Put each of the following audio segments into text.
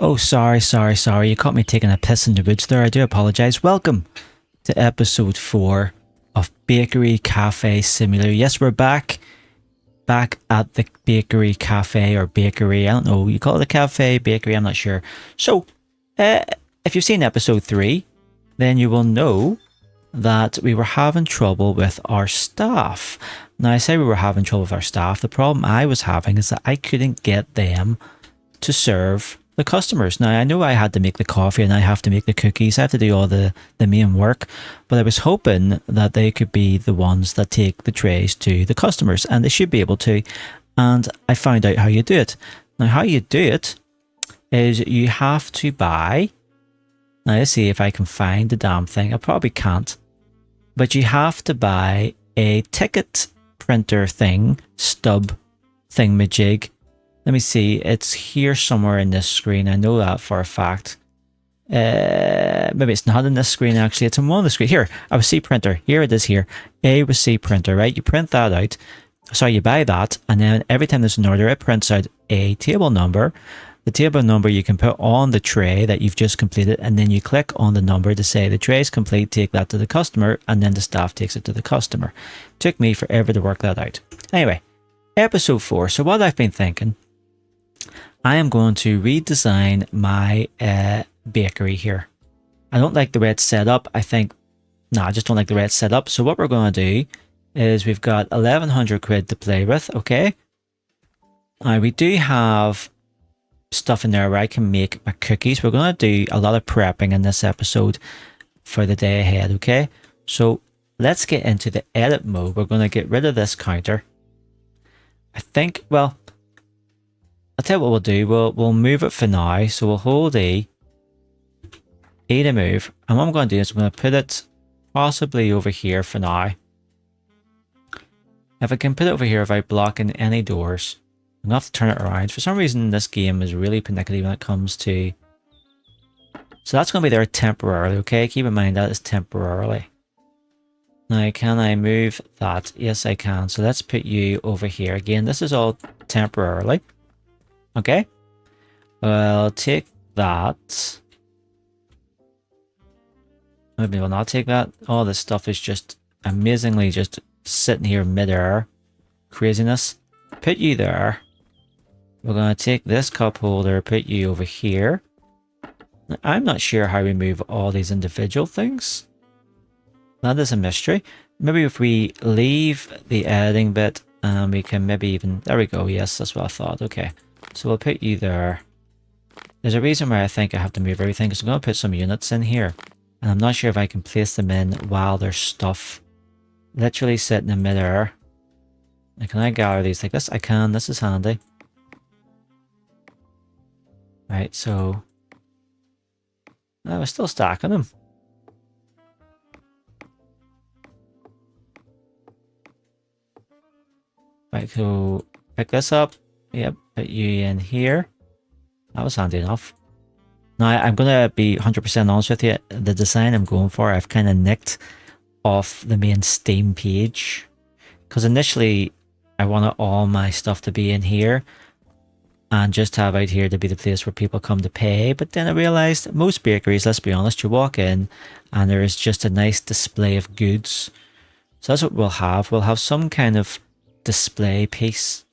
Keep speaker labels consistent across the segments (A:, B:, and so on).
A: Oh, sorry. You caught me taking a piss in the woods there. I do apologize. Welcome to episode 4 of Bakery Cafe Simulator. Yes, we're back. Back at the bakery cafe or bakery. I don't know. You call it a cafe, bakery, I'm not sure. So, if you've seen episode 3, then you will know that we were having trouble with our staff. Now, I say we were having trouble with our staff. The problem I was having is that I couldn't get them to serve the customers. Now, I know I had to make the coffee and I have to make the cookies. I have to do all the main work, but I was hoping that they could be the ones that take the trays to the customers, and they should be able to. And I found out how you do it. Now, how you do it is you have to buy. Now, let's see if I can find the damn thing. I probably can't. But you have to buy a ticket printer thing, stub thingamajig. Let me see. It's here somewhere in this screen. I know that for a fact. Maybe it's not in this screen, actually. It's in one of the screens. Here, a receipt printer. Here it is here. A receipt printer, right? You print that out. So you buy that, and then every time there's an order, it prints out a table number. The table number you can put on the tray that you've just completed, and then you click on the number to say the tray is complete, take that to the customer, and then the staff takes it to the customer. It took me forever to work that out. Anyway, episode 4. So what I've been thinking, I am going to redesign my bakery here. I don't like the way it's set up. I just don't like the way it's set up. So what we're going to do is we've got 1100 quid to play with, okay? Now we do have stuff in there where I can make my cookies. We're going to do a lot of prepping in this episode for the day ahead, okay? So let's get into the edit mode. We're going to get rid of this counter. I'll tell you what we'll do. We'll move it for now. So we'll hold E to move. And what I'm going to do is I'm going to put it possibly over here for now. If I can put it over here without blocking any doors, I'm going to have to turn it around. For some reason, this game is really panicky when it comes to... So that's going to be there temporarily, okay? Keep in mind that is temporarily. Now, can I move that? Yes, I can. So let's put you over here. Again, this is all temporarily. Okay, well, take that. Maybe we'll not take that. All this stuff is just amazingly just sitting here mid-air. Craziness. Put you there. We're going to take this cup holder, put you over here. Now, I'm not sure how we move all these individual things. That is a mystery. Maybe if we leave the editing bit, we can maybe even... There we go. Yes, that's what I thought. Okay. So we'll put you there. There's a reason why I think I have to move everything, because I'm going to put some units in here. And I'm not sure if I can place them in while there's stuff literally sitting in midair. Now, can I gather these like this? I can. This is handy. Right, so... we're still stacking them. Right, so pick this up. Yep, put you in here. That was handy enough. Now, I'm going to be 100% honest with you. The design I'm going for, I've kind of nicked off the main Steam page. Because initially, I wanted all my stuff to be in here. And just have out here to be the place where people come to pay. But then I realized most bakeries, let's be honest, you walk in and there is just a nice display of goods. So that's what we'll have. We'll have some kind of display piece.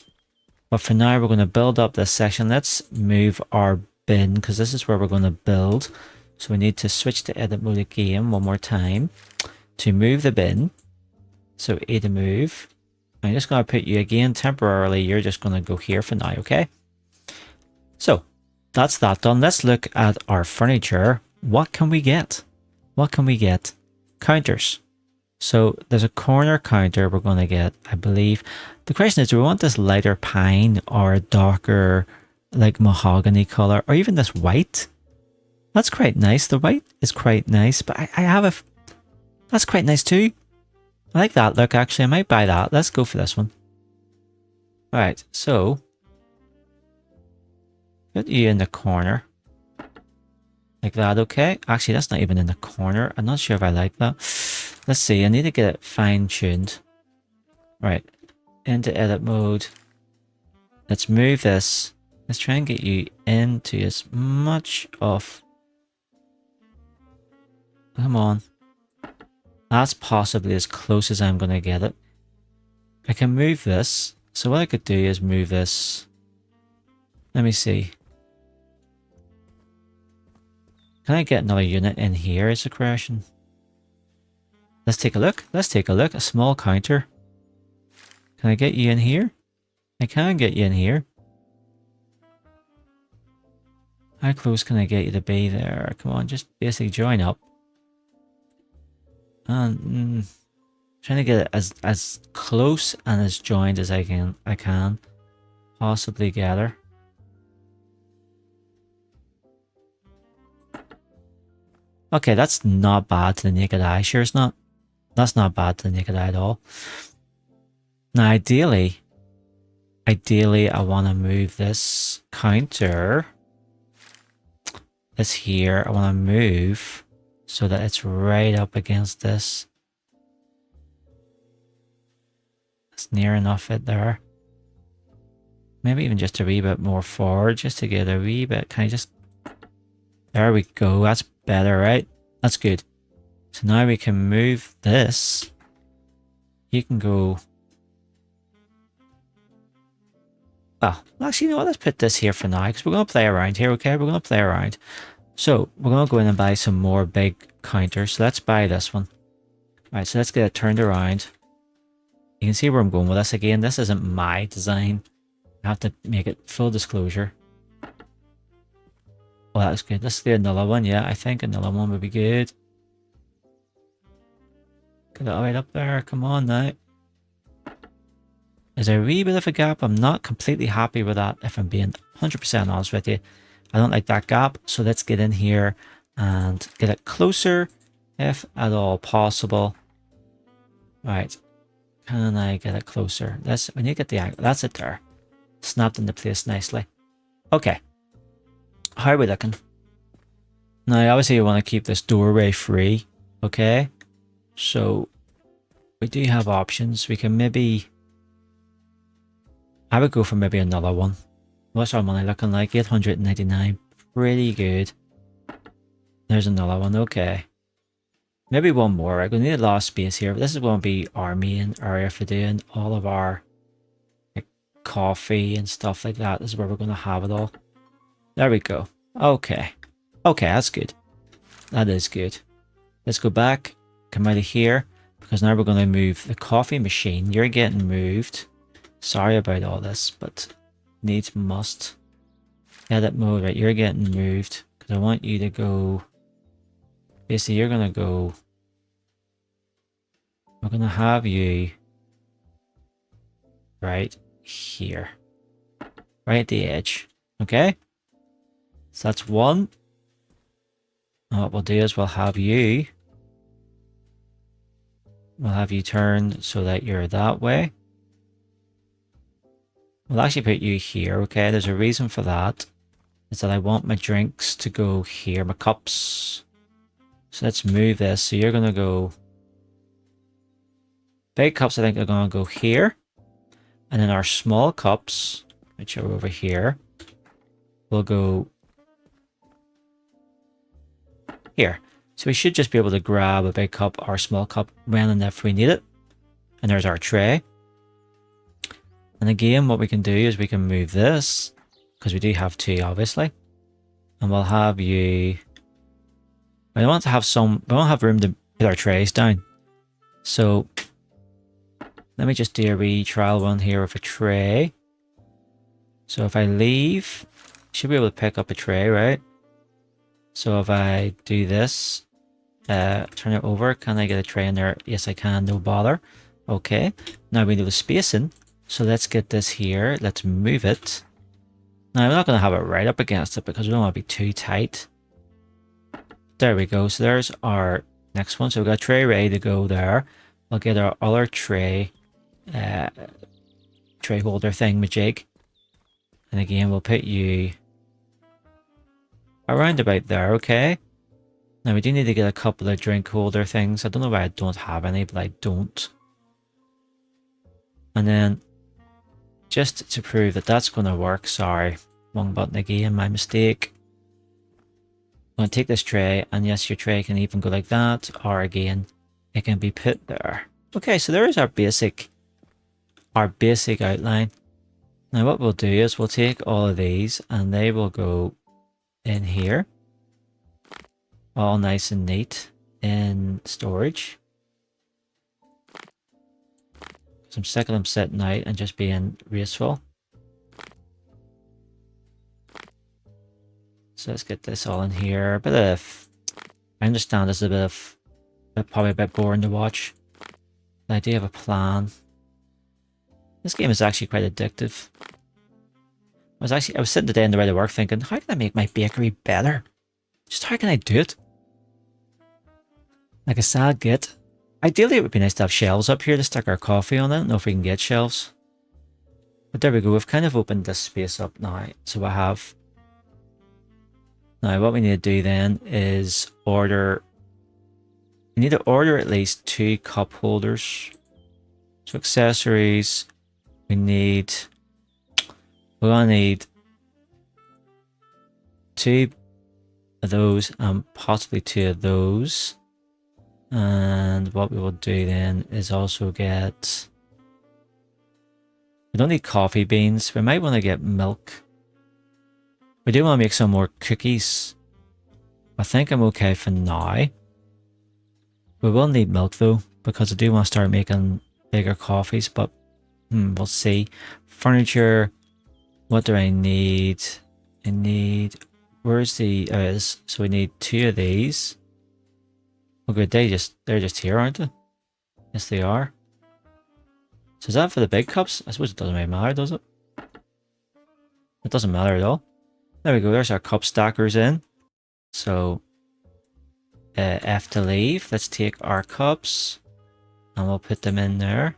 A: But for now, we're going to build up this section. Let's move our bin, because this is where we're going to build. So we need to switch to edit mode again one more time to move the bin. So A to move. I'm just going to put you again temporarily. You're just going to go here for now, okay? So that's that done. Let's look at our furniture. What can we get? What can we get? Counters. So there's a corner counter we're going to get, I believe. The question is, do we want this lighter pine or a darker, like mahogany color, or even this white? That's quite nice. The white is quite nice, but I have a... That's quite nice too. I like that look, actually. I might buy that. Let's go for this one. Alright, so... Put you in the corner. Like that, okay? Actually, that's not even in the corner. I'm not sure if I like that. Let's see, I need to get it fine-tuned. Right, into edit mode. Let's move this Let's try and get you into as much of... Come on. That's possibly as close as I'm going to get it. I can move this. So what I could do is move this. Let me see. Can I get another unit in here is the question. Let's take a look. Let's take a look. A small counter. Can I get you in here? I can get you in here. How close can I get you to be there? Come on, just basically join up. And trying to get it as close and as joined as I can possibly get her. Okay, that's not bad to the naked eye. Sure, it's not. That's not bad to the naked eye at all. Now, ideally, I want to move this counter. This here, I want to move so that it's right up against this. It's near enough it there. Maybe even just a wee bit more forward, just to get a wee bit. Can I just... There we go. That's better, right? That's good. So now we can move this. You can go... Well, actually, you know what? Let's put this here for now, because we're going to play around here, okay? We're going to play around. So, we're going to go in and buy some more big counters. So, let's buy this one. Alright, so let's get it turned around. You can see where I'm going with this again. This isn't my design. I have to make it full disclosure. Well, that was good. Let's do another one. Yeah, I think another one would be good. Get it right up there. Come on now. There's a wee bit of a gap. I'm not completely happy with that, if I'm being 100% honest with you. I don't like that gap. So let's get in here and get it closer, if at all possible. Right. Can I get it closer? We need to get the angle. That's it there. Snapped into place nicely. Okay. How are we looking? Now, obviously, you want to keep this doorway free. Okay. So, we do have options. We can maybe... I would go for maybe another one. What's our money looking like? 899. Pretty good. There's another one. Okay. Maybe one more. Right? We need a lot of space here. But this is going to be our main area for doing all of our coffee and stuff like that. This is where we're going to have it all. There we go. Okay. Okay, that's good. That is good. Let's go back. Come out of here. Because now we're going to move the coffee machine. You're getting moved. Sorry about all this, but needs must. Edit mode, right? You're getting moved. Because I want you to go... Basically, you're going to go... We're going to have you... right here. Right at the edge. Okay? So that's one. And what we'll do is we'll have you turned so that you're that way. We'll actually put you here, okay? There's a reason for that. Is that I want my drinks to go here, my cups. So let's move this. So you're going to go... Big cups, I think, are going to go here. And then our small cups, which are over here, will go here. So we should just be able to grab a big cup or a small cup when and if we need it. And there's our tray. And again, what we can do is we can move this, because we do have two, obviously. And we'll have you... We want to have some... We don't have room to put our trays down. So, let me just do a wee trial run here with a tray. So if I leave, should be able to pick up a tray, right? So if I do this, turn it over, can I get a tray in there? Yes, I can, no bother. Okay, now we know the spacing. So let's get this here. Let's move it. Now, I'm not going to have it right up against it because we don't want to be too tight. There we go. So there's our next one. So we've got a tray ready to go there. We'll get our other tray holder thing, majig. And again, we'll put you around about there, okay? Now, we do need to get a couple of drink holder things. I don't know why I don't have any, but I don't. And then, just to prove that that's going to work, sorry, Wrong button again, my mistake. I'm going to take this tray, and yes, your tray can even go like that, or again, it can be put there. Okay, so there is our basic outline. Now what we'll do is we'll take all of these, and they will go in here, all nice and neat in storage. So I'm sick of them sitting out and just being wasteful. So let's get this all in here. I understand this is probably a bit boring to watch. But I do have a plan. This game is actually quite addictive. I was sitting today on the way to work thinking, how can I make my bakery better? Just how can I do it? Like a sad git. Ideally, it would be nice to have shelves up here to stick our coffee on. I don't know if we can get shelves. But there we go. We've kind of opened this space up now. So I have... Now, what we need to do then is order... We need to order at least 2 cup holders. So accessories, we're gonna need 2 of those and possibly 2 of those. And what we will do then is also get... We don't need coffee beans. We might want to get milk. We do want to make some more cookies. I think I'm okay for now. We will need milk though, because I do want to start making bigger coffees, but we'll see. Furniture, what do I need? I need, where's the, so we need 2 of these. Okay, they're just here, aren't they? Yes, they are. So is that for the big cups? I suppose it doesn't really matter, does it? It doesn't matter at all. There we go, there's our cup stackers in. So, F to leave. Let's take our cups and we'll put them in there.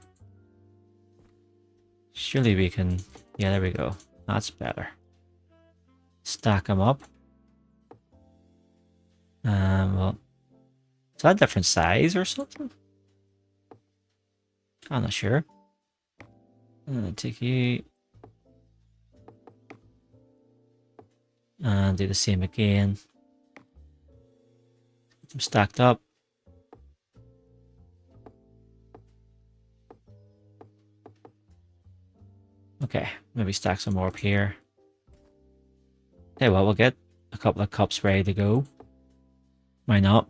A: Surely we can, yeah, there we go. That's better. Stack them up. Well, is that a different size or something? I'm not sure. I'm gonna take you and do the same again. Get them stacked up. Okay, maybe stack some more up here. Okay, well, we'll get a couple of cups ready to go. Why not?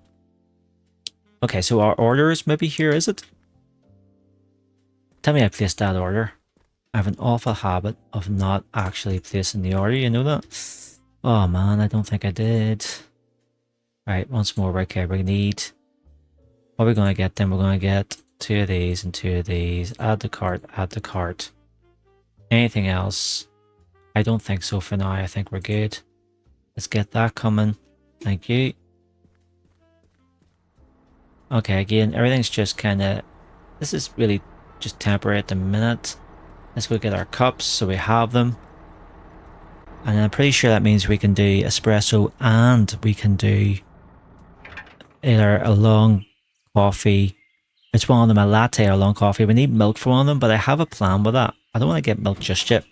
A: Okay, so our order is maybe here, is it? Tell me I placed that order. I have an awful habit of not actually placing the order, you know that? Oh man, I don't think I did. Right, once more, okay, we need... What are we going to get then? We're going to get 2 of these and 2 of these. Add to cart, add to cart. Anything else? I don't think so for now. I think we're good. Let's get that coming. Thank you. Okay, again, everything's just kind of... This is really just temporary at the minute. Let's go get our cups so we have them. And I'm pretty sure that means we can do espresso and we can do either a long coffee. It's one of them, a latte or a long coffee. We need milk for one of them, but I have a plan with that. I don't want to get milk just yet,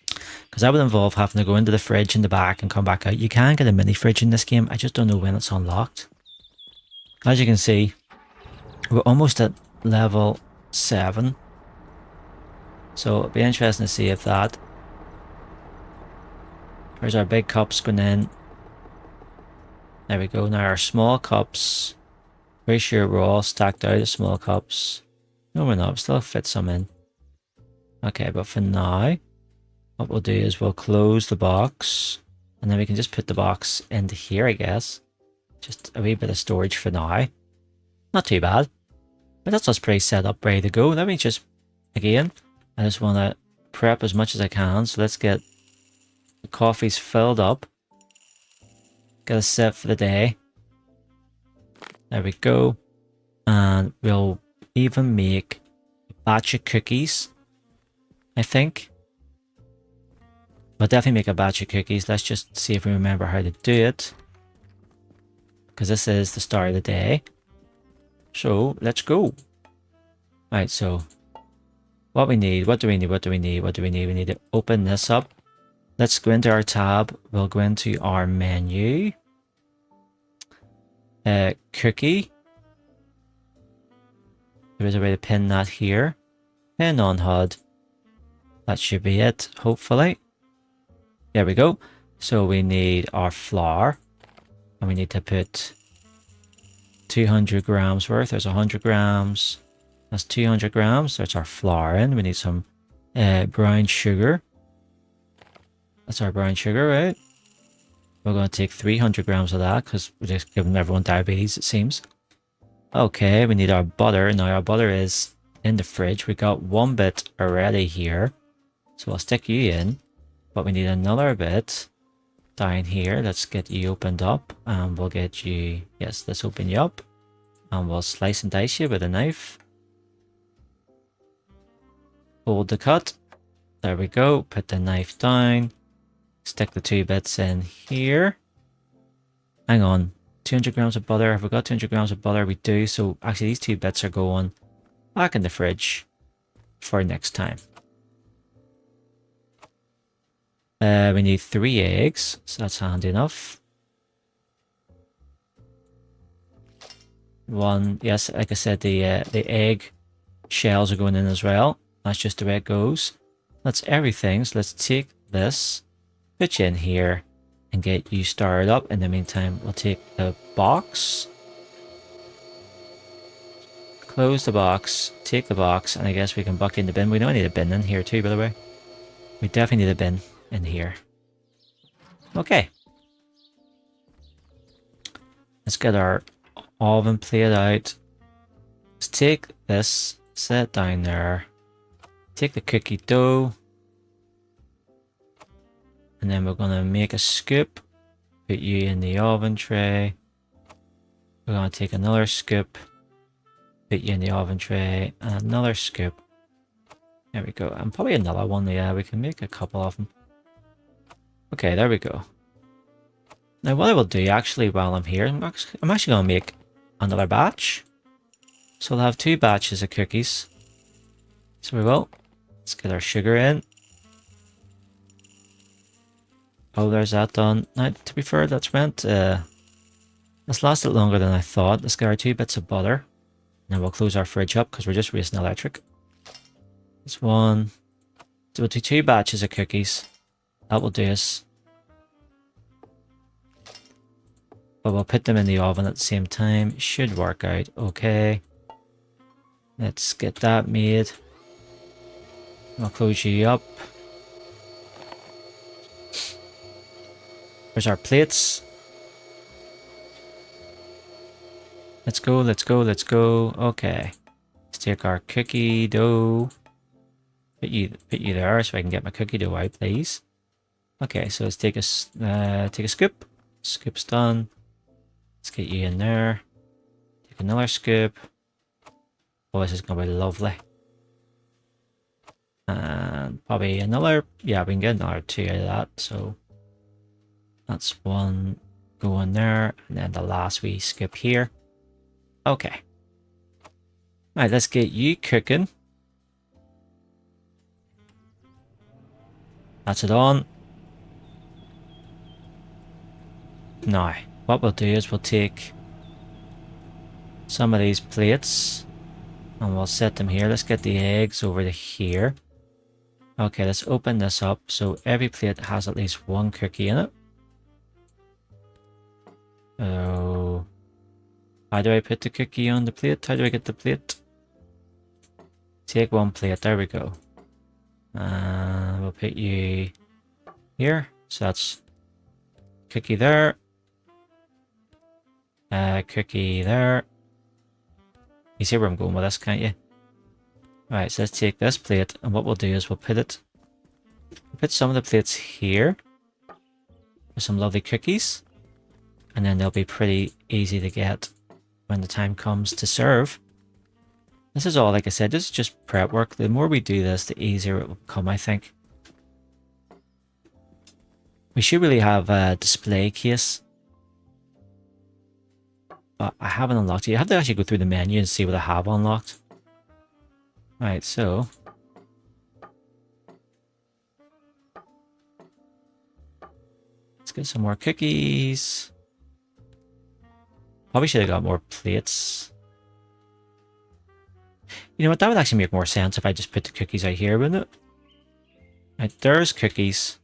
A: because that would involve having to go into the fridge in the back and come back out. You can get a mini fridge in this game. I just don't know when it's unlocked. As you can see, we're almost at level 7. So it'll be interesting to see if that... There's our big cups going in. There we go. Now our small cups. Pretty sure we're all stacked out of small cups. No, we're not. We still fit some in. Okay, but for now, what we'll do is we'll close the box. And then we can just put the box into here, I guess. Just a wee bit of storage for now. Not too bad. But that's us pretty set up, ready to go. Let me just, again, I just want to prep as much as I can. So let's get the coffees filled up. Get a set for the day. There we go. And we'll even make a batch of cookies, I think. We'll definitely make a batch of cookies. Let's just see if we remember how to do it, because this is the start of the day. So let's go. Right, so what we need, what do we need? We need to open this up. Let's go into our tab. We'll go into our menu. Cookie. There is a way to pin that here. Pin on HUD. That should be it, hopefully. There we go. So we need our flour. And we need to put 200 grams worth. There's 100 grams. That's 200 grams. There's our flour in. We need some brown sugar. That's our brown sugar, right? We're going to take 300 grams of that because we're just giving everyone diabetes, it seems. Okay, we need our butter. Now our butter is in the fridge. We got one bit already here. So I'll stick you in. But we need another bit down here. Let's get you opened up. And we'll get you... Yes, let's open you up. And we'll slice and dice you with a knife. Hold the cut. There we go. Put the knife down. Stick the 2 bits in here. Hang on. 200 grams of butter. Have we got 200 grams of butter? We do. So actually these 2 bits are going back in the fridge for next time. We need 3 eggs. So that's handy enough. 1. Yes, like I said, the egg shells are going in as well. That's just the way it goes. That's everything. So let's take this. Put you in here and get you started up. In the meantime, we'll take the box, close the box, take the box, and I guess we can buck in the bin. We don't need a bin in here too, by the way. We definitely need a bin in here. Okay. Let's get our oven plate out. Let's take this, set it down there. Take the cookie dough. And then we're going to make a scoop, put you in the oven tray. We're going to take another scoop, put you in the oven tray, and another scoop. There we go. And probably another one. Yeah, we can make a couple of them. Okay, there we go. Now what I will do actually while I'm here, I'm actually going to make another batch. So we'll have 2 batches of cookies. So we will. Let's get our sugar in. Oh, there's that done. Now, to be fair, that's lasted longer than I thought. Let's get our 2 bits of butter. And then we'll close our fridge up because we're just wasting electric. That's 1. So we'll do 2 batches of cookies. That will do us. But we'll put them in the oven at the same time. Should work out okay. Let's get that made. I'll close you up. Where's our plates? Let's go, let's go, let's go. Okay. Let's take our cookie dough. Put you there so I can get my cookie dough out, please. Okay, so let's take a scoop. Scoop's done. Let's get you in there. Take another scoop. Oh, this is gonna be lovely. And probably another, yeah, we can get another 2 out of that, so that's 1 going there, and then the last wee scoop here. Okay. Right, let's get you cooking. That's it on. Now, what we'll do is we'll take some of these plates and we'll set them here. Let's get the eggs over to here. Okay, let's open this up. So every plate has at least 1 cookie in it. So, how do I put the cookie on the plate? How do I get the plate? Take 1 plate. There we go. We'll put you here. So that's cookie there. Cookie there. You see where I'm going with this, can't you? Alright, so let's take this plate, and what we'll do is we'll put some of the plates here with some lovely cookies, and then they'll be pretty easy to get when the time comes to serve. This is all, like I said, this is just prep work. The more we do this, the easier it will become, I think. We should really have a display case, but I haven't unlocked it. You have to actually go through the menu and see what I have unlocked. Right, so Let's get some more cookies. Probably should have got more plates. You know what? That would actually make more sense if I just put the cookies out here, wouldn't it? Right, there's cookies.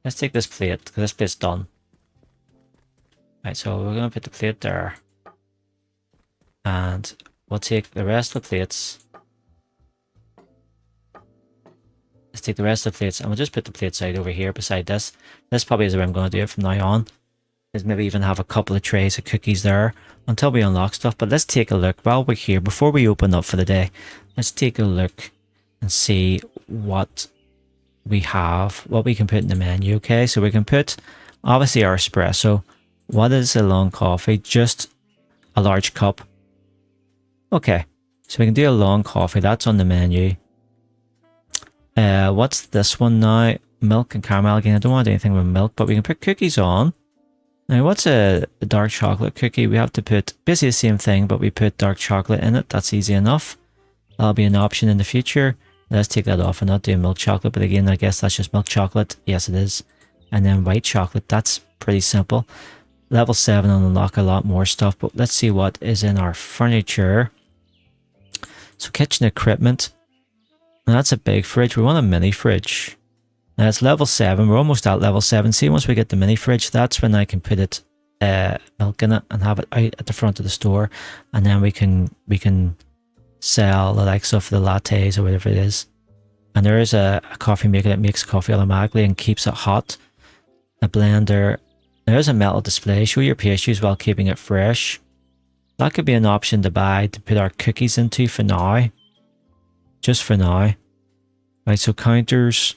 A: Let's take this plate, because this plate's done. Right, so we're going to put the plate there. And we'll take the rest of the plates. Let's take the rest of the plates, and we'll just put the plates out over here beside this. This probably is where I'm going to do it from now on. Is maybe even have a couple of trays of cookies there until we unlock stuff. But let's take a look while we're here, before we open up for the day. Let's take a look and see what we have, what we can put in the menu. Okay, so we can put obviously our espresso. What is a long coffee? Just a large cup. Okay, so we can do a long coffee. That's on the menu. What's this one now? Milk and caramel. Again, I don't want to do anything with milk, but we can put cookies on. Now, what's a dark chocolate cookie? We have to put basically the same thing, but we put dark chocolate in it. That's easy enough. That'll be an option in the future. Let's take that off and not do milk chocolate, but again, I guess that's just milk chocolate. Yes, it is. And then white chocolate. That's pretty simple. Level 7 will unlock a lot more stuff, but let's see what is in our furniture. So kitchen equipment. Now that's a big fridge. We want a mini fridge. Now it's level 7. We're almost at level 7. See, once we get the mini fridge, that's when I can put it, milk in it and have it out at the front of the store. And then we can sell the likes of the lattes or whatever it is. And there is a coffee maker that makes coffee automatically and keeps it hot. A blender. There's a metal display. Show your pastries while keeping it fresh. That could be an option to buy to put our cookies into for now. Just for now. Right, so counters.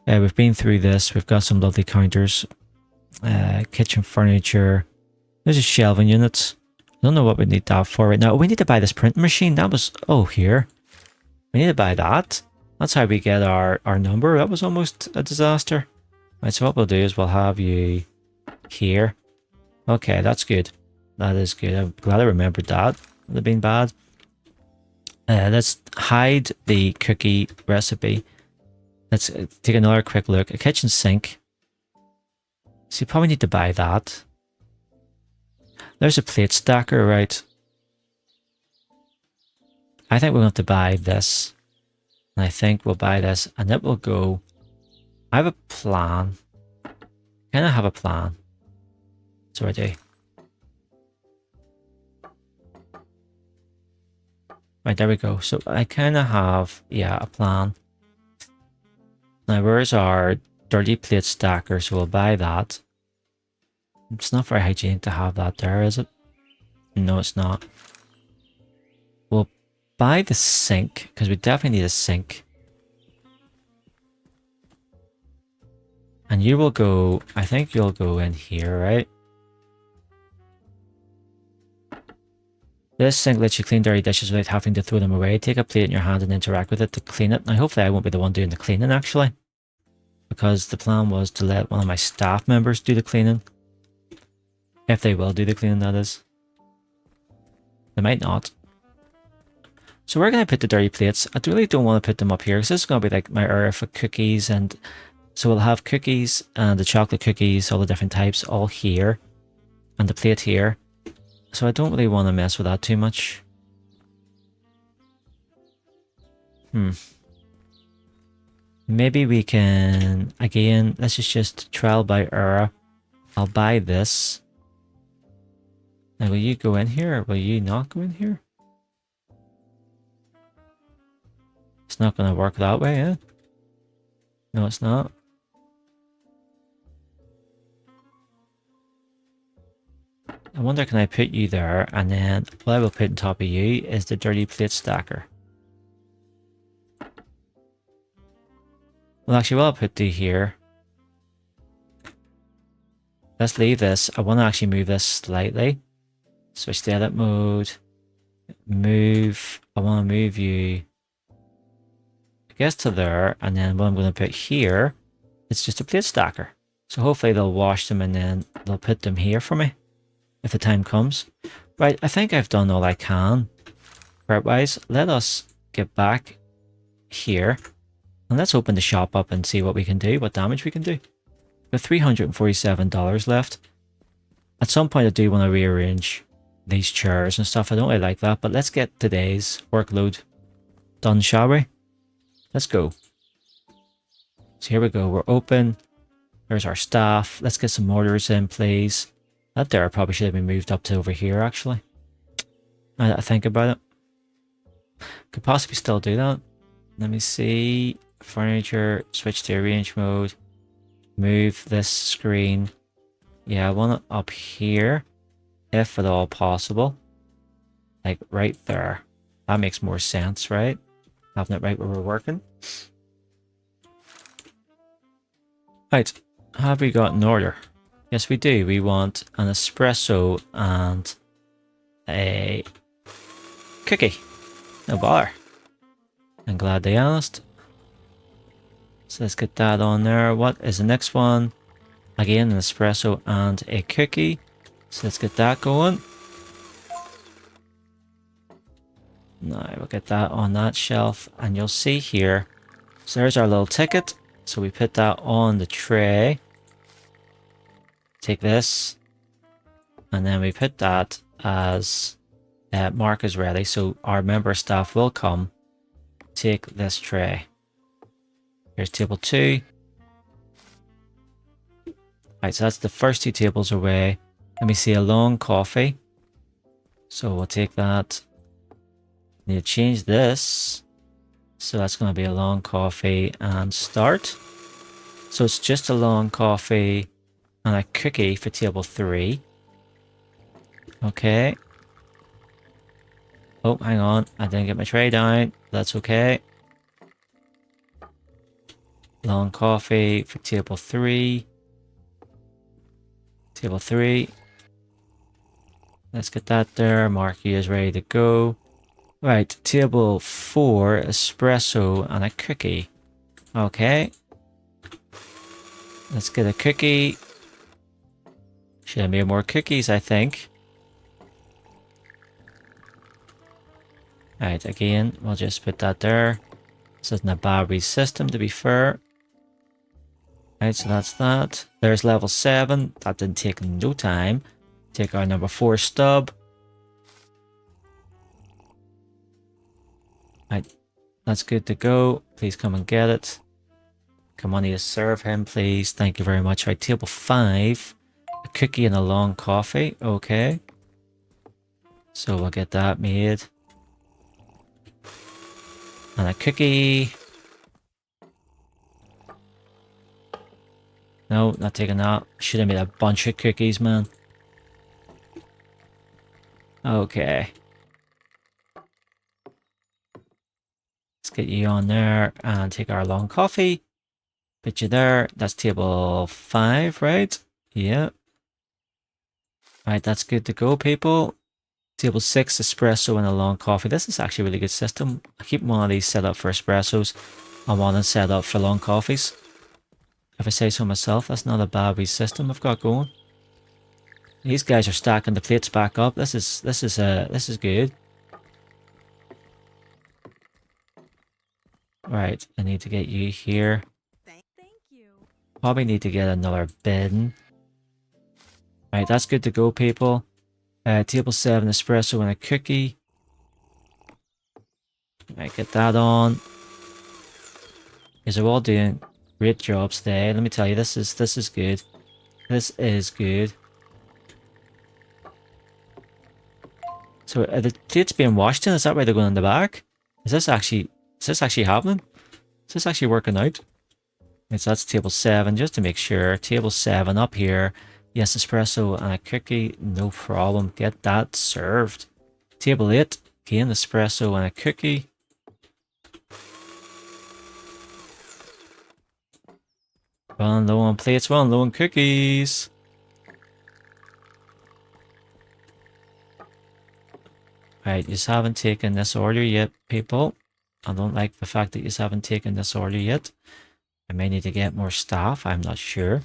A: We've been through this. We've got some lovely counters. Kitchen furniture. There's a shelving unit. I don't know what we need that for right now. Oh, we need to buy this printing machine. That was... Oh, here. We need to buy that. That's how we get our number. That was almost a disaster. Right, so what we'll do is we'll have you here. Okay, that's good. That is good. I'm glad I remembered that. Would have been bad. Let's hide the cookie recipe. Let's take another quick look. A kitchen sink. So you probably need to buy that. There's a plate stacker, right? I think we're going to buy this. And I think we'll buy this and it will go... I have a plan. Kind of have a plan. So I do. Right, there we go. So I kind of have, yeah, a plan. Now, where's our dirty plate stacker? So we'll buy that. It's not very hygienic to have that there, is it? No, it's not. We'll buy the sink, because we definitely need a sink. And you will go, I think you'll go in here, right? This sink lets you clean dirty dishes without having to throw them away. Take a plate in your hand and interact with it to clean it. Now, hopefully I won't be the one doing the cleaning, actually. Because the plan was to let one of my staff members do the cleaning. If they will do the cleaning, that is. They might not. So where can I put the dirty plates? I really don't want to put them up here, because this is going to be like my area for cookies. And so we'll have cookies and the chocolate cookies, all the different types, all here. And the plate here. So I don't really want to mess with that too much. Maybe we can, again, let's just trial by error. I'll buy this. Now, will you go in here or will you not go in here? It's not going to work that way, eh? No, it's not. I wonder, can I put you there, and then what I will put on top of you is the dirty plate stacker. Well, actually, what I'll put you here. Let's leave this. I want to actually move this slightly. Switch to edit mode. Move. I want to move you, I guess, to there, and then what I'm going to put here, it's just a plate stacker. So hopefully they'll wash them and then they'll put them here for me. If the time comes. Right, I think I've done all I can. Prep-wise, let us get back here. And let's open the shop up and see what we can do, what damage we can do. Got $347 left. At some point I do want to rearrange these chairs and stuff. I don't really like that, but let's get today's workload done, shall we? Let's go. So here we go. We're open. There's our staff. Let's get some orders in, please. That there probably should have been moved up to over here, actually. Now that I think about it. Could possibly still do that. Let me see. Furniture. Switch to arrange mode. Move this screen. Yeah, I want it up here. If at all possible. Like right there. That makes more sense, right? Having it right where we're working. Right. Have we got an order? Yes, we do. We want an espresso and a cookie. No bother. I'm glad they asked. So let's get that on there. What is the next one? Again, an espresso and a cookie. So let's get that going. Now we'll get that on that shelf. And you'll see here. So there's our little ticket. So we put that on the tray. Take this. And then we put that as mark is ready. So our member staff will come. Take this tray. Here's table 2. Right, so that's the first 2 tables away. Let me see a long coffee. So we'll take that. Need to change this. So that's going to be a long coffee and start. So it's just a long coffee and a cookie for table 3. Okay. Oh, hang on. I didn't get my tray down. That's okay. Long coffee for table 3. Table 3. Let's get that there. Marquee is ready to go. Right, table 4, espresso and a cookie. Okay. Let's get a cookie. Should have made more cookies, I think. Right, again, we'll just put that there. This isn't a battery system, to be fair. Right, so that's that. There's level 7. That didn't take no time. Take our number 4 stub. Right, that's good to go. Please come and get it. Come on, need to serve him, please. Thank you very much. Right, table 5. A cookie and a long coffee. Okay. So we'll get that made. And a cookie. No, not taking that. Should have made a bunch of cookies, man. Okay. Let's get you on there and take our long coffee. Put you there. That's table 5, right? Yeah. Right, that's good to go, people. Table 6, espresso and a long coffee. This is actually a really good system. I keep one of these set up for espressos and one set up for long coffees. If I say so myself, that's not a bad wee system I've got going. These guys are stacking the plates back up. This is good. Right, I need to get you here.
B: Thank you.
A: Probably need to get another bin. Right, that's good to go, people. Table 7, espresso and a cookie. Right, get that on. Because they're all doing great jobs today. Let me tell you, this is good. This is good. So are the plates being washed in? Is that why they're going in the back? Is this actually happening? Is this actually working out? Right, so that's table 7, just to make sure. Table 7 up here. Yes, espresso and a cookie. No problem. Get that served. Table 8. Again, espresso and a cookie. Running low on plates, running low on cookies. Right, you just haven't taken this order yet, people. I don't like the fact that you haven't taken this order yet. I may need to get more staff, I'm not sure.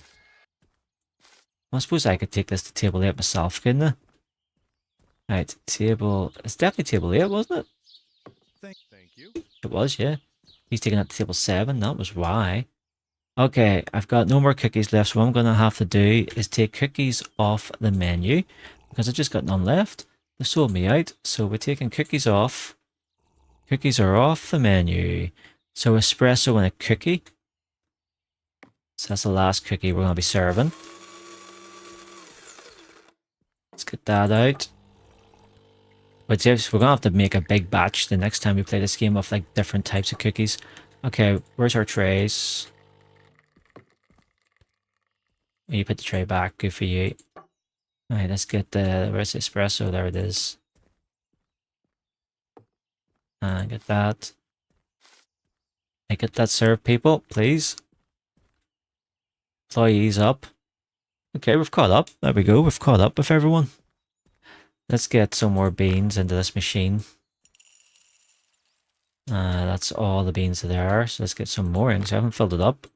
A: I suppose I could take this to table 8 myself, couldn't I? Right, table... It's definitely table 8, wasn't it?
B: Thank you.
A: It was, yeah. He's taking that to table 7, that was why. Okay, I've got no more cookies left, so what I'm going to have to do is take cookies off the menu because I've just got none left. They sold me out, so we're taking cookies off. Cookies are off the menu. So espresso and a cookie. So that's the last cookie we're going to be serving. Let's get that out. But yes, we're going to have to make a big batch the next time we play this game of like different types of cookies. Okay, where's our trays? You put the tray back, good for you. Alright, let's get the, where's the espresso? There it is. And get that. I get that served, people, please. Employees up. Okay, we've caught up. There we go, we've caught up with everyone. Let's get some more beans into this machine. That's all the beans there are, so let's get some more in, because I haven't filled it up.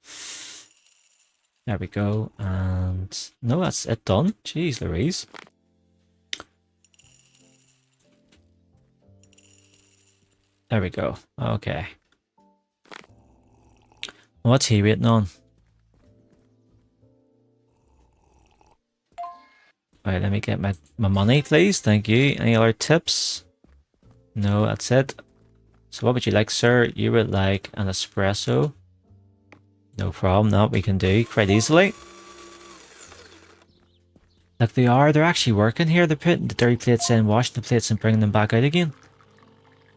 A: There we go, and no, that's it done. Jeez Louise. There we go, okay. What's he waiting on? Alright, let me get my money, please. Thank you. Any other tips? No, that's it. So what would you like, sir? You would like an espresso. No problem, that we can do quite easily. Look, they're actually working here. They're putting the dirty plates in, washing the plates and bringing them back out again.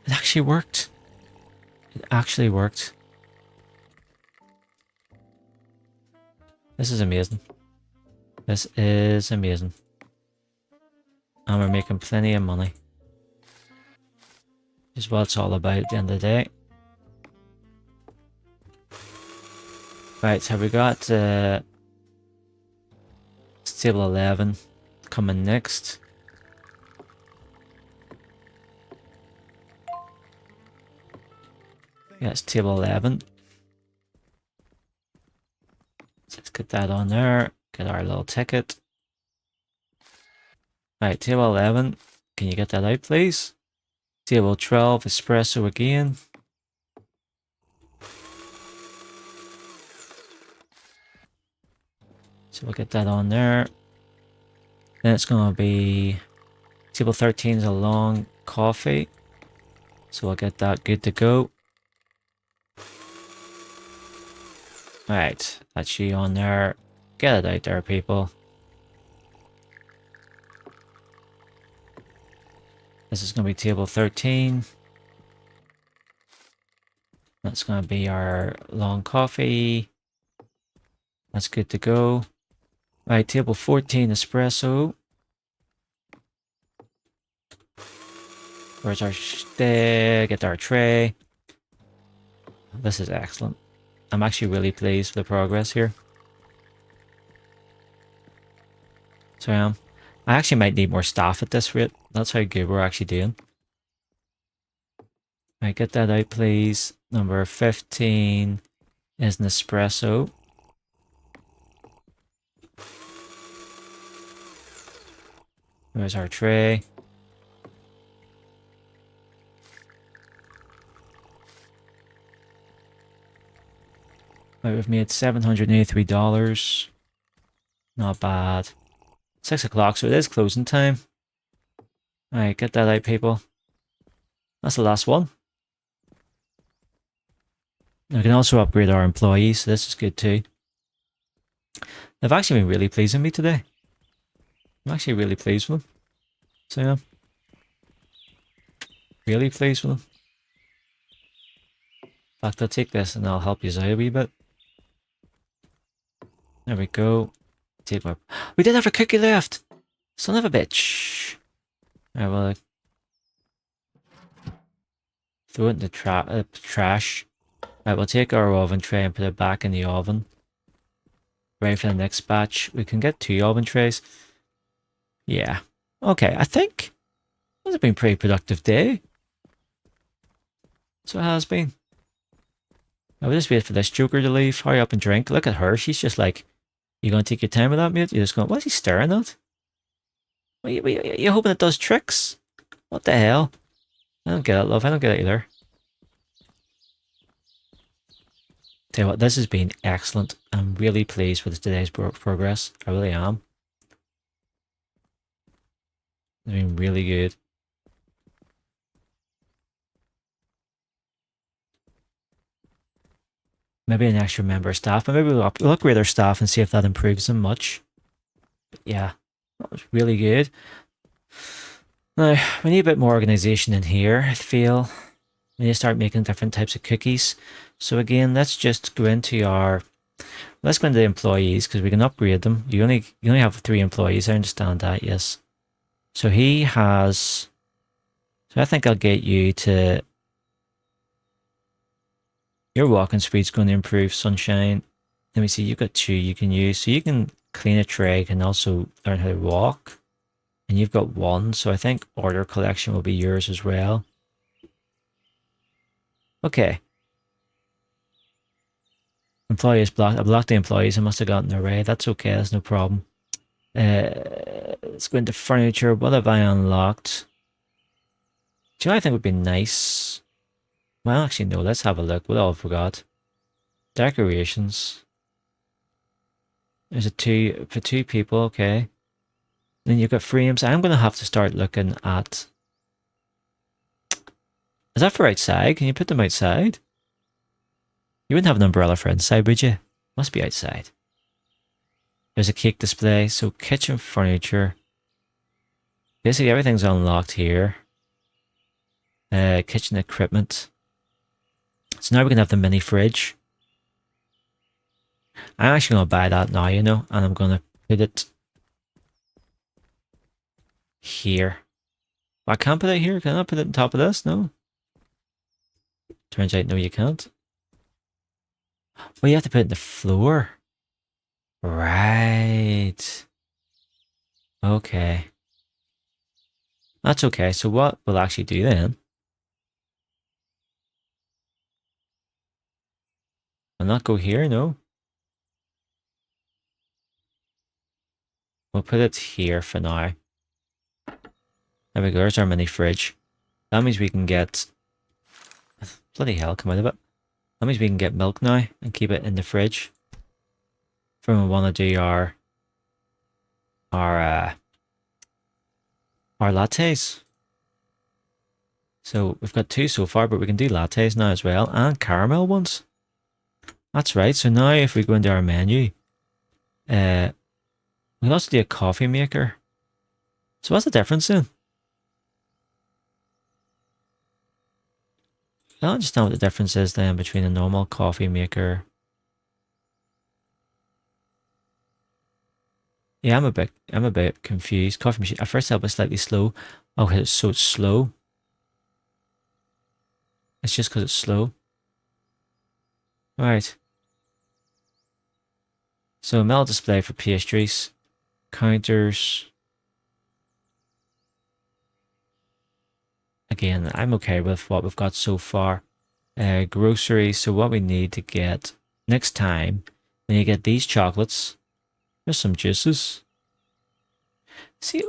A: It actually worked. It actually worked. This is amazing. This is amazing. And we're making plenty of money. Is what it's all about at the end of the day. Right, so we got table 11 coming next. Yeah, it's table 11. So let's get that on there. Get our little ticket. Right, table 11. Can you get that out, please? Table 12, espresso again. So we'll get that on there. Then it's going to be... Table 13 is a long coffee. So we'll get that good to go. Right, that's you on there. Get it out there, people. This is going to be table 13. That's going to be our long coffee. That's good to go. Right, table 14, espresso. Where's our get our tray. This is excellent. I'm actually really pleased with the progress here. So I actually might need more staff at this rate. That's how good we're actually doing. Right, get that out, please. Number 15 is an espresso. There's our tray. Right, we've made $783. Not bad. 6 o'clock, so it is closing time. Alright, get that out, people. That's the last one. We can also upgrade our employees, so this is good too. They've actually been really pleasing me today. I'm actually really pleased with them. So yeah. Really pleased with them. In fact, I'll take this and I'll help you out a wee bit. There we go. Take my... We did have a cookie left! Son of a bitch! Alright, well... Throw it in the trash. Right, we'll take our oven tray and put it back in the oven. Ready for the next batch. We can get 2 oven trays. Yeah. Okay, I think it's been a pretty productive day. So it has been. I will just wait for this joker to leave. Hurry up and drink. Look at her. She's just like, you gonna take your time with that, mate? You're just going, what's he staring at? You hoping it does tricks? What the hell? I don't get it, love. I don't get it either. Tell you what, this has been excellent. I'm really pleased with today's progress. I really am. It's been really good. Maybe an extra member of staff, but maybe we'll upgrade our staff and see if that improves them much. But yeah, that was really good. Now, we need a bit more organization in here, I feel. We need to start making different types of cookies. So again, let's just go into let's go into the employees because we can upgrade them. You only have 3 employees, I understand that, yes. So he has, so I think I'll get you to, your walking speed's going to improve, Sunshine. Let me see, you've got 2 you can use. So you can clean a tray and also learn how to walk. And you've got 1, so I think order collection will be yours as well. Okay. Employees blocked. I blocked the employees. I must have gotten their way. That's okay. That's no problem. Let's go into furniture. What have I unlocked? Do you know what I think would be nice? Well, actually, no. Let's have a look. What all I forgot? Decorations. There's a 2 for 2 people. Okay. Then you've got frames. I'm going to have to start looking at. Is that for outside? Can you put them outside? You wouldn't have an umbrella for inside, would you? Must be outside. There's a cake display. So kitchen furniture. Basically everything's unlocked here. Kitchen equipment. So now we can have the mini fridge. I'm actually going to buy that now, you know, and I'm going to put it here. I can't put it here. Can I put it on top of this? No. Turns out, no, you can't. Well, you have to put it on the floor. Right. Okay. That's okay. So what we'll actually do then, I'll not go here, no. We'll put it here for now. There we go, there's our mini fridge. That means we can get... Bloody hell, come out of it. That means we can get milk now and keep it in the fridge. For when we want to do our lattes. So we've got 2 so far, but we can do lattes now as well, and caramel ones. That's right. So now if we go into our menu, we'll also do a coffee maker. So what's the difference then? I don't understand what the difference is then between a normal coffee maker. Yeah, I'm a bit confused. Coffee machine. At first, that was slightly slow. Okay, so it's slow. It's just because it's slow. Right. So metal display for pastries, counters. Again, I'm okay with what we've got so far. Groceries. So what we need to get next time, when you get these chocolates, there's some juices. See,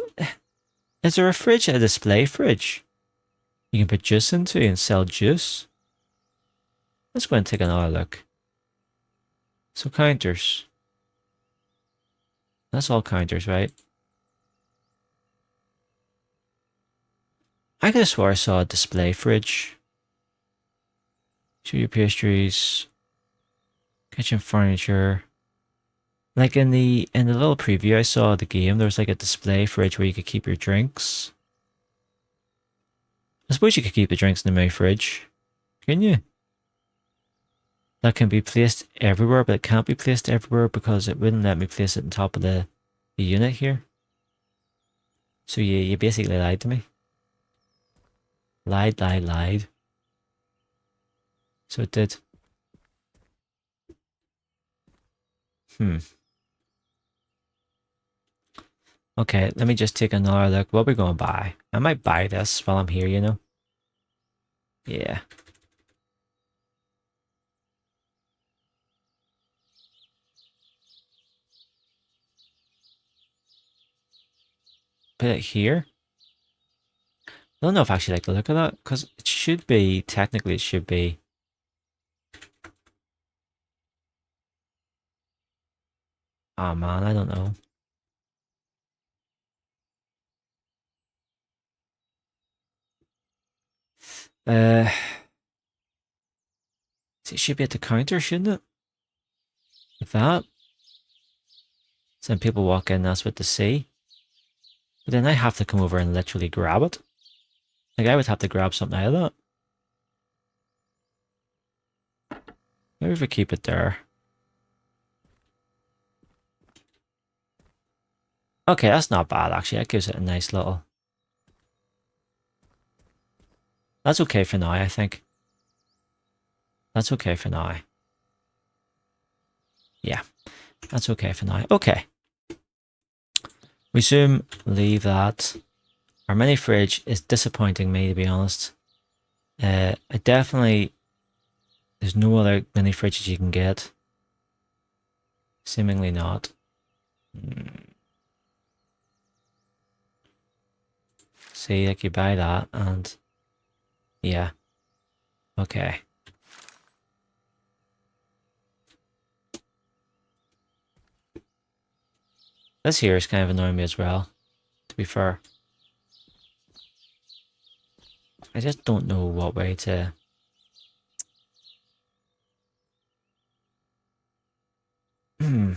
A: is there a fridge, a display fridge? You can put juice into and sell juice. Let's go and take another look. So counters. That's all counters, right? I could have swore I saw a display fridge. Show your pastries. Kitchen furniture. Like in the little preview I saw of the game, there was like a display fridge where you could keep your drinks. I suppose you could keep the drinks in the main fridge. Can you? That can be placed everywhere, but it can't be placed everywhere because it wouldn't let me place it on top of the unit here. So you basically lied to me. Lied. So it did. Okay, let me just take another look. What are we going to buy? I might buy this while I'm here, you know? Yeah. Put it here. I don't know if I actually like the look of that, because it should be, technically it should be. Oh man, I don't know. Uh, it should be at the counter, shouldn't it? Like that. So then people walk in, that's what they see. But then I have to come over and literally grab it. Like I would have to grab something out of that. Maybe if we keep it there. Okay, that's not bad actually. That gives it a nice little... That's okay for now, I think. That's okay for now. Yeah, that's okay for now. Okay. Resume, leave that. Our mini fridge is disappointing me, to be honest. I definitely... There's no other mini fridges you can get. Seemingly not. See, like you buy that and... Yeah. Okay. This here is kind of annoying me as well, to be fair. I just don't know what way to... Hmm.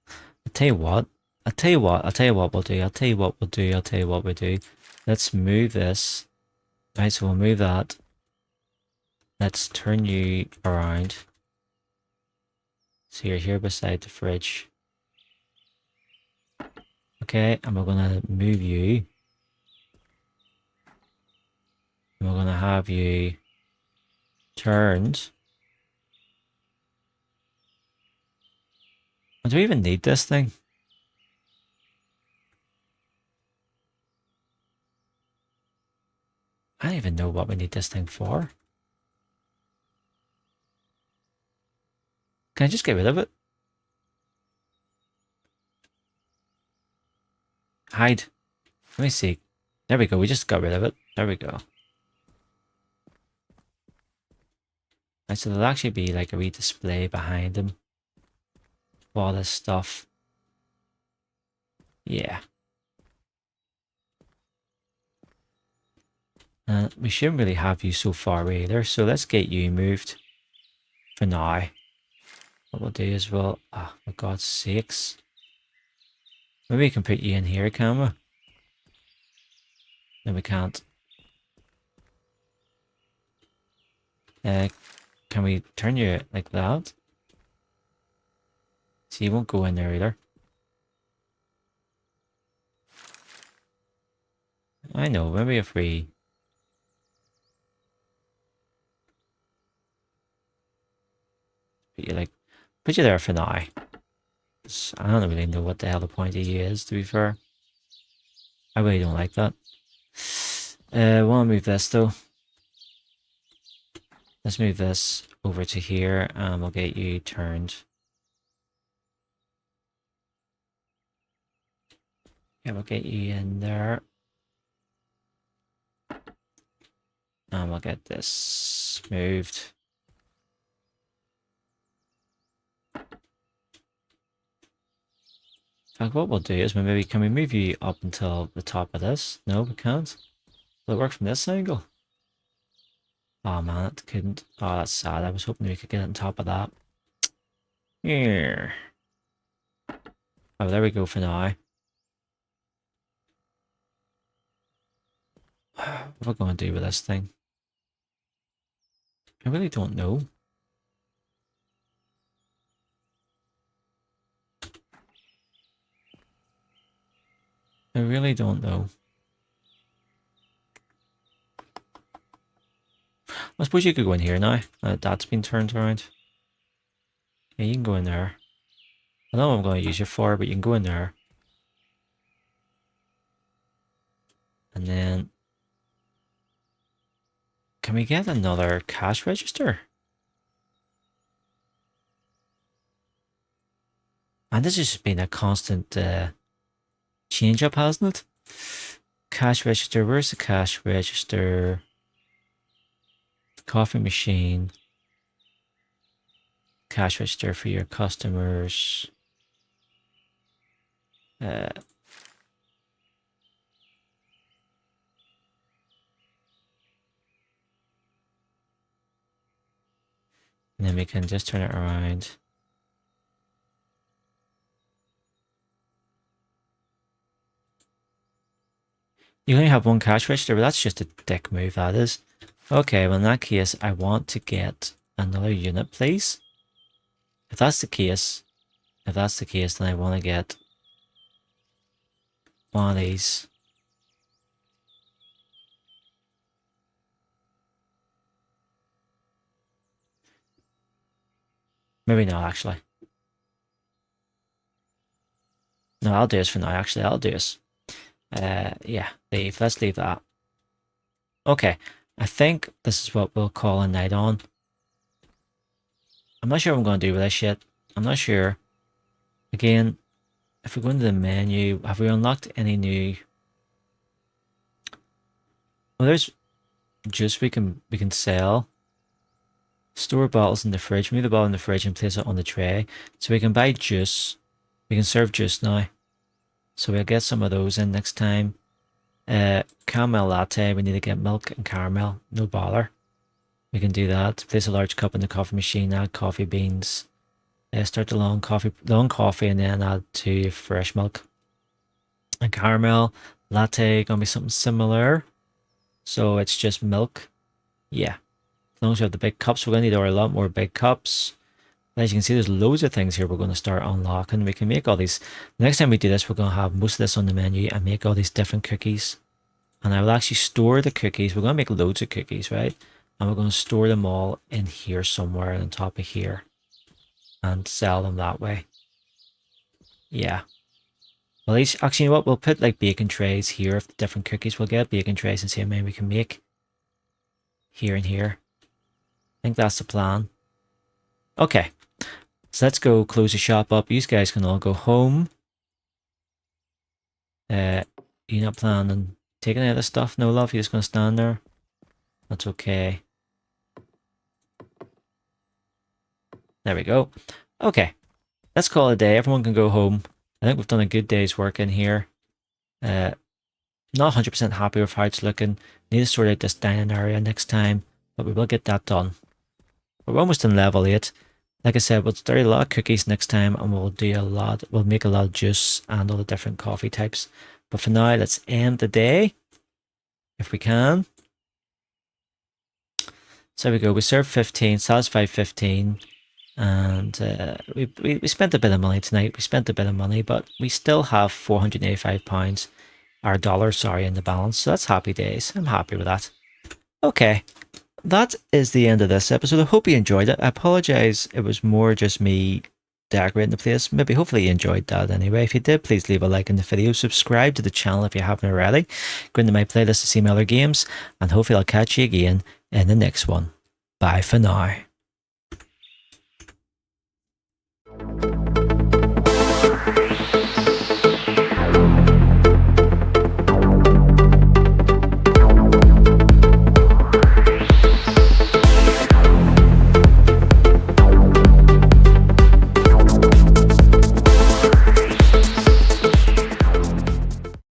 A: I'll tell you what. I'll tell you what. I'll tell you what we'll do. I'll tell you what we'll do. I'll tell you what we'll do. Let's move this. Right, so we'll move that. Let's turn you around. So you're here beside the fridge. Okay, and we're gonna move you. And we're gonna have you turned. Do we even need this thing? I don't even know what we need this thing for. Can I just get rid of it? Hide. Let me see. There we go. We just got rid of it. There we go. Right, so there'll actually be like a wee display behind them. All this stuff. Yeah. We shouldn't really have you so far either. So let's get you moved for now. What we'll do is we'll... Oh, for God's sakes. Maybe we can put you in here, can we? No, we can't. Can we turn you like that? So you won't go in there either. I know, maybe if we... Put you there for now. I don't really know what the hell the point of you is, to be fair. I really don't like that. I want to move this though. Let's move this over to here and we'll get you turned. Yeah, we'll get you in there. And we'll get this moved. In fact, what we'll do is maybe can we move you up until the top of this? No, we can't. Will it work from this angle? Oh man, it couldn't. Oh, that's sad. I was hoping we could get on top of that. Here. Oh, there we go for now. What are we going to do with this thing? I really don't know. I really don't know. I suppose you could go in here now. That's been turned around. Yeah, you can go in there. I don't know what I'm going to use you for, but you can go in there. And then... Can we get another cash register? And this has just been a constant change up, hasn't it? Cash register, where's the cash register? Coffee machine. Cash register for your customers. Uh, and then we can just turn it around. You only have one cash register, but that's just a dick move, that is. Okay, well in that case, I want to get another unit, please. If that's the case, then I want to get one of these. Maybe not, actually. No, I'll do this for now, actually. I'll do this. Yeah, leave. Let's leave that. Okay, I think this is what we'll call a night on. I'm not sure what I'm going to do with this yet. I'm not sure. Again, if we go into the menu, have we unlocked any new... Well, there's juice we can sell. Store bottles in the fridge. Move the bottle in the fridge and place it on the tray. So we can buy juice. We can serve juice now. So we'll get some of those in next time. Caramel latte. We need to get milk and caramel. No bother. We can do that. Place a large cup in the coffee machine. Add coffee beans. Start the long coffee and then add 2 fresh milk. And caramel latte. Gonna be something similar. So it's just milk. Yeah. As long as we have the big cups, we're going to need a lot more big cups. As you can see, there's loads of things here we're going to start unlocking. We can make all these. The next time we do this, we're going to have most of this on the menu and make all these different cookies. And I will actually store the cookies. We're going to make loads of cookies, right? And we're going to store them all in here somewhere on top of here. And sell them that way. Yeah. Well, at least, actually, you know what? We'll put like bacon trays here of the different cookies. We'll get bacon trays and see how many we can make. Here and here. I think that's the plan. Okay. So let's go close the shop up. You guys can all go home. You're not planning on taking any of the stuff? No, love? You're just going to stand there? That's okay. There we go. Okay. Let's call it a day. Everyone can go home. I think we've done a good day's work in here. Not 100% happy with how it's looking. Need to sort out this dining area next time. But we will get that done. We're almost in level 8. Like I said, we'll start a lot of cookies next time and we'll make a lot of juice and all the different coffee types. But for now, let's end the day, if we can. So there we go, we served 15, satisfied 15, and we spent a bit of money tonight. We spent a bit of money, but we still have £485, our dollars, sorry, in the balance. So that's happy days. I'm happy with that. Okay. That is the end of this episode. I hope you enjoyed it. I apologize, it was more just me decorating the place. Maybe, hopefully you enjoyed that anyway. If you did, please leave a like in the video. Subscribe to the channel if you haven't already. Go into my playlist to see my other games. And hopefully I'll catch you again in the next one. Bye for now.